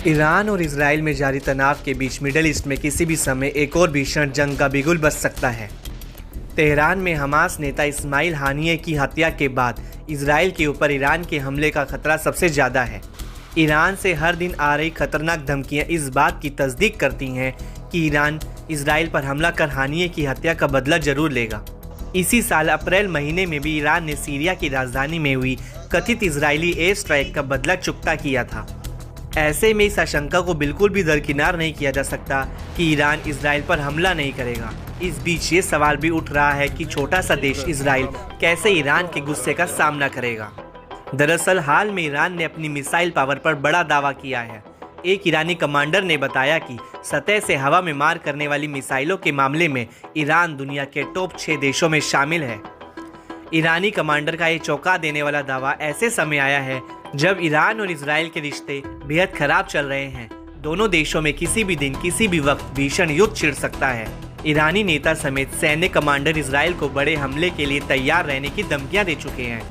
Iran और Israel में जारी तनाव के बीच मिडल ईस्ट में किसी भी समय एक और भीषण जंग का बिगुल बज सकता है। तेहरान में हमास नेता इस्माइल हानिये की हत्या के बाद इजराइल के ऊपर ईरान के हमले का खतरा सबसे ज़्यादा है। ईरान से हर दिन आ रही खतरनाक धमकियां इस बात की तस्दीक करती हैं कि ईरान इजराइल पर हमला कर हानिये की हत्या का बदला जरूर लेगा। इसी साल अप्रैल महीने में भी ईरान ने सीरिया की राजधानी में हुई कथित इजरायली एयर स्ट्राइक का बदला चुकता किया था। ऐसे में इस आशंका को बिल्कुल भी दरकिनार नहीं किया जा सकता कि ईरान इजराइल पर हमला नहीं करेगा। इस बीच ये सवाल भी उठ रहा है कि छोटा सा देश इजराइल कैसे ईरान के गुस्से का सामना करेगा। दरअसल हाल में ईरान ने अपनी मिसाइल पावर पर बड़ा दावा किया है। एक ईरानी कमांडर ने बताया कि सतह से हवा में मार करने वाली मिसाइलों के मामले में ईरान दुनिया के टॉप 6 देशों में शामिल है। ईरानी कमांडर का ये चौंका देने वाला दावा ऐसे समय आया है जब ईरान और इजराइल के रिश्ते बेहद खराब चल रहे हैं। दोनों देशों में किसी भी दिन किसी भी वक्त भीषण युद्ध छिड़ सकता है। ईरानी नेता समेत सैन्य कमांडर इजराइल को बड़े हमले के लिए तैयार रहने की धमकियां दे चुके हैं।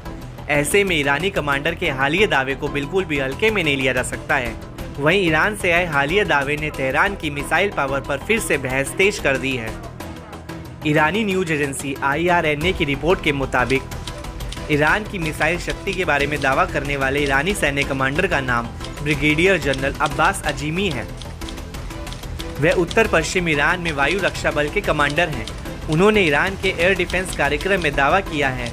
ऐसे में ईरानी कमांडर के हालिया दावे को बिल्कुल भी हल्के में नहीं लिया जा सकता है। वहीं ईरान से आए हालिया दावे ने तेहरान की मिसाइल पावर पर फिर से बहस तेज कर दी है। ईरानी न्यूज एजेंसी IRNA की रिपोर्ट के मुताबिक ईरान की मिसाइल शक्ति के बारे में दावा करने वाले ईरानी सैन्य कमांडर का नाम ब्रिगेडियर जनरल अब्बास अजीमी है। वह उत्तर पश्चिम ईरान में वायु रक्षा बल के कमांडर हैं। उन्होंने ईरान के एयर डिफेंस कार्यक्रम में दावा किया है।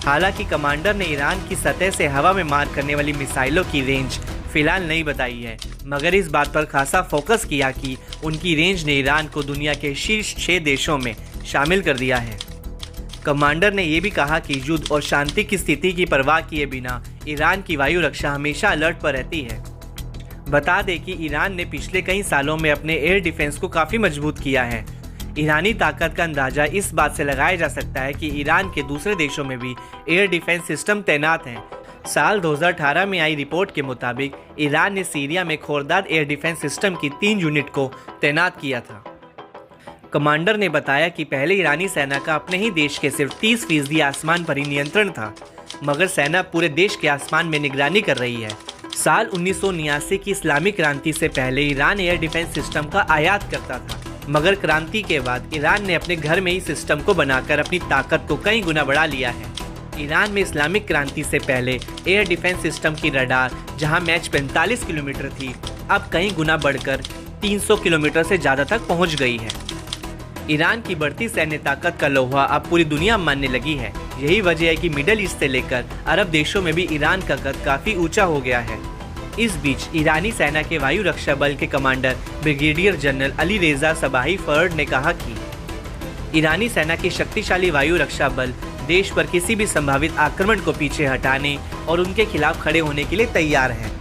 हालांकि कमांडर ने ईरान की सतह से हवा में मार करने वाली मिसाइलों की रेंज फिलहाल नहीं बताई है, मगर इस बात पर खासा फोकस किया कि उनकी रेंज ने ईरान को दुनिया के शीर्ष 6 देशों में शामिल कर दिया है। कमांडर ने यह भी कहा कि युद्ध और शांति की स्थिति की परवाह किए बिना ईरान की वायु रक्षा हमेशा अलर्ट पर रहती है। बता दें कि ईरान ने पिछले कई सालों में अपने एयर डिफेंस को काफ़ी मजबूत किया है। ईरानी ताकत का अंदाजा इस बात से लगाया जा सकता है कि ईरान के दूसरे देशों में भी एयर डिफेंस सिस्टम तैनात हैं। साल 2018 में आई रिपोर्ट के मुताबिक ईरान ने सीरिया में खोरदाद एयर डिफेंस सिस्टम की 3 यूनिट को तैनात किया था। कमांडर ने बताया कि पहले ईरानी सेना का अपने ही देश के सिर्फ 30% आसमान पर ही नियंत्रण था, मगर सेना पूरे देश के आसमान में निगरानी कर रही है। साल 1979 की इस्लामिक क्रांति से पहले ईरान एयर डिफेंस सिस्टम का आयात करता था, मगर क्रांति के बाद ईरान ने अपने घर में ही सिस्टम को बनाकर अपनी ताकत को कई गुना बढ़ा लिया है। ईरान में इस्लामिक क्रांति से पहले एयर डिफेंस सिस्टम की रडार जहां मैच 45 किलोमीटर थी, अब कई गुना बढ़कर 300 किलोमीटर से ज़्यादा तक पहुंच गई है। ईरान की बढ़ती सैन्य ताकत का लोहा अब पूरी दुनिया मानने लगी है। यही वजह है कि मिडल ईस्ट से लेकर अरब देशों में भी ईरान का कद काफ़ी ऊंचा हो गया है। इस बीच ईरानी सेना के वायु रक्षा बल के कमांडर ब्रिगेडियर जनरल अली रेजा सबाही फर्ड ने कहा कि ईरानी सेना की शक्तिशाली वायु रक्षा बल देश पर किसी भी संभावित आक्रमण को पीछे हटाने और उनके खिलाफ खड़े होने के लिए तैयार है।